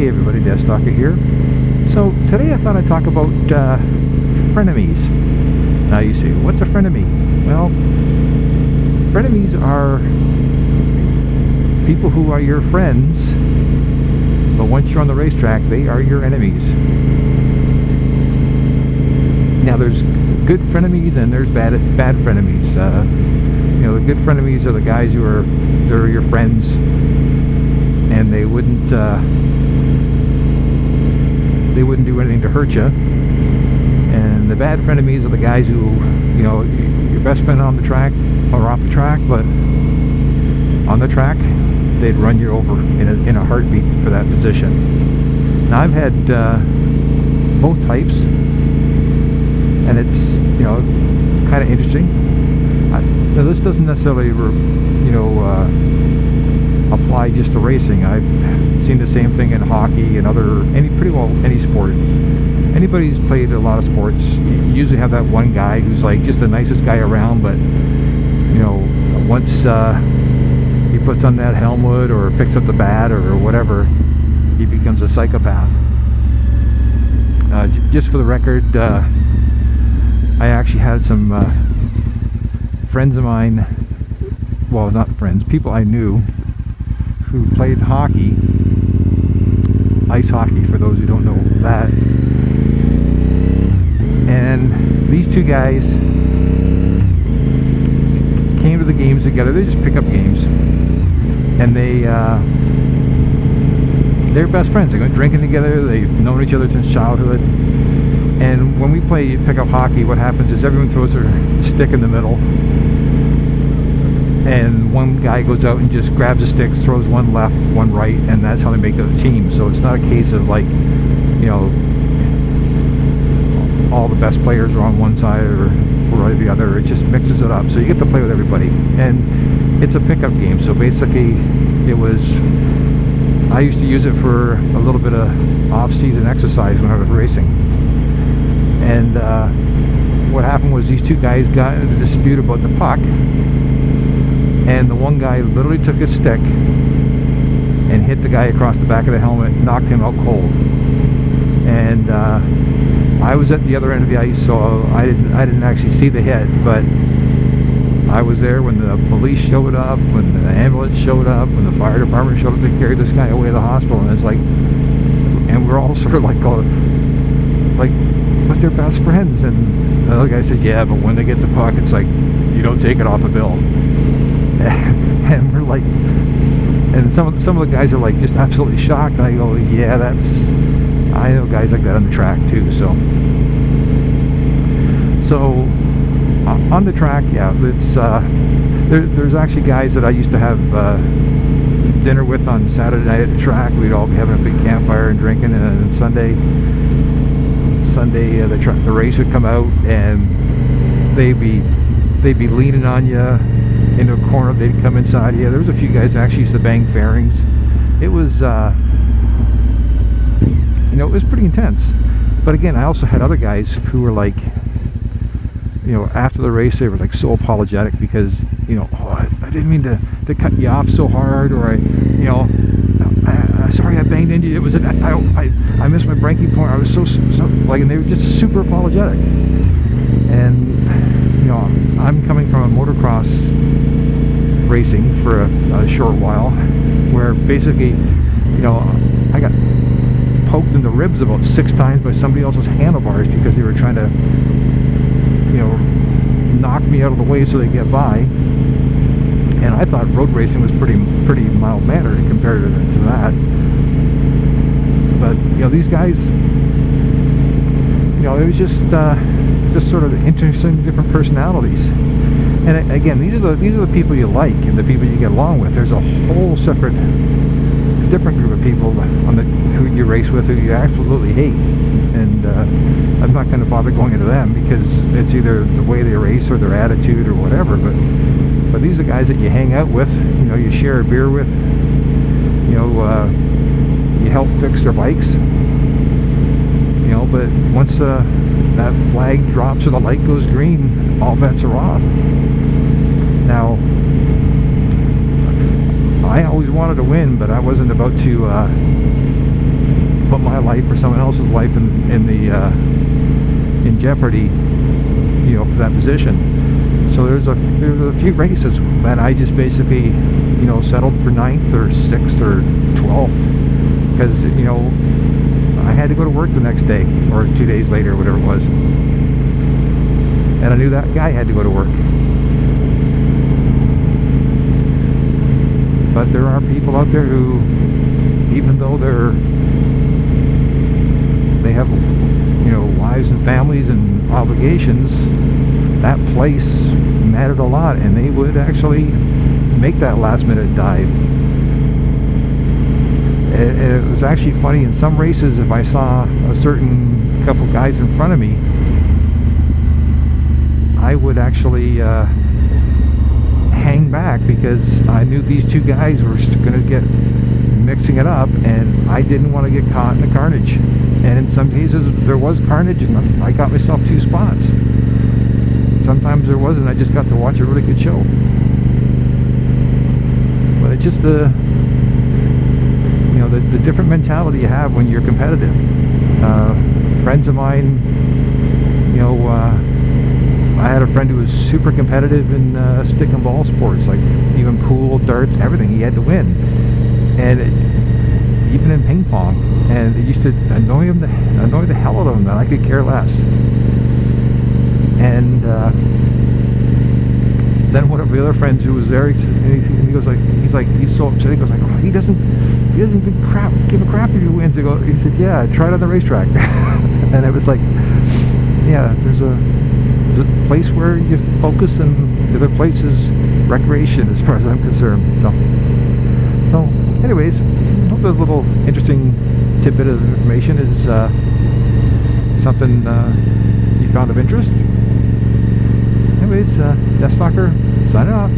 Hey everybody, Destalker here. So today I thought I'd talk about frenemies. Now you say, what's a frenemy? Well, frenemies are people who are your friends, but once you're on the racetrack, they are your enemies. Now there's good frenemies and there's bad frenemies. You know, the good frenemies are the guys they're your friends, and they wouldn't do anything to hurt you. And the bad frenemies are the guys who, you know, your best friend on the track or off the track, but on the track they'd run you over in a heartbeat for that position. Now I've had both types, and it's, you know, kind of interesting. Now this doesn't necessarily apply just to racing. I've seen the same thing in hockey and pretty well any sport. Anybody who's played a lot of sports, you usually have that one guy who's like just the nicest guy around, but you know, once he puts on that helmet or picks up the bat or whatever, he becomes a psychopath. Just for the record, I actually had some friends of mine, well, not friends, people I knew who played hockey, ice hockey for those who don't know that. And these two guys came to the games together. They just pick up games, and they're best friends. They go drinking together. They've known each other since childhood. And when we play pickup hockey, what happens is everyone throws their stick in the middle, and one guy goes out and just grabs a stick, throws one left, one right, and that's how they make the team. So it's not a case of like, you know, all the best players are on one side or the other. It just mixes it up, so you get to play with everybody, and it's a pickup game. So basically, I used to use it for a little bit of off-season exercise when I was racing. And what happened was these two guys got into a dispute about the puck, and the one guy literally took his stick and hit the guy across the back of the helmet, knocked him out cold. And I was at the other end of the ice, so I didn't actually see the hit, but I was there when the police showed up, when the ambulance showed up, when the fire department showed up to carry this guy away to the hospital. And it's like, and we're all sort of like but they're best friends. And the other guy said, yeah, but when they get the puck, it's like, you don't take it off the bill. And we're like, and some of the guys are like just absolutely shocked. And I go, yeah, I know guys like that on the track too. So on the track, yeah, it's there's actually guys that I used to have dinner with on Saturday night at the track. We'd all be having a big campfire and drinking, and then Sunday the race would come out, and they'd be leaning on you into a corner. They'd come inside you. There was a few guys that actually used to bang fairings. It was you know, it was pretty intense. But again, I also had other guys who were like, you know, after the race they were like so apologetic because, you know, oh, I didn't mean to cut you off so hard, or sorry I banged into you. It was I missed my braking point. I was so like, and they were just super apologetic. And you know, I'm coming from a motocross racing for a short while, where basically, you know, I got poked in the ribs about 6 times by somebody else's handlebars because they were trying to, you know, knock me out of the way so they get by. And I thought road racing was pretty mild-mannered compared to that. But you know, these guys, you know, it was just sort of interesting, different personalities. And again, these are the people you like and the people you get along with. There's a whole separate, different group of people who you race with who you absolutely hate. And I'm not going to bother going into them because it's either the way they race or their attitude or whatever. But these are guys that you hang out with, you know, you share a beer with, you know, you help fix their bikes, you know. But once that flag drops or the light goes green, all bets are off. Now, I always wanted to win, but I wasn't about to put my life or someone else's life in jeopardy, you know, for that position. So there's a few races that I just basically, you know, settled for 9th or 6th or 12th, because, you know, I had to go to work the next day or 2 days later, whatever it was, and I knew that guy had to go to work. But there are people out there who, even though they have, you know, wives and families and obligations, that place mattered a lot, and they would actually make that last minute dive. It was actually funny, in some races, if I saw a certain couple guys in front of me, I would actually hang back, because I knew these two guys were going to get mixing it up, and I didn't want to get caught in the carnage. And in some cases there was carnage, and I got myself 2 spots. Sometimes there wasn't. I just got to watch a really good show. But it's just the different mentality you have when you're competitive. Friends of mine, you know, I had a friend who was super competitive in stick and ball sports, like even pool, darts, everything. He had to win, and even in ping pong. And it used to annoy the hell out of him that I could care less. And then one of the other friends who was there, he goes like, he's so upset. He goes like, oh, he doesn't give a crap if he wins. He said, yeah, try it on the racetrack. And it was like, yeah, there's a place where you focus, and the other place is recreation, as far as I'm concerned. So anyways, I hope this little interesting tidbit of information is something you found of interest. Anyways, Death Stalker signing off.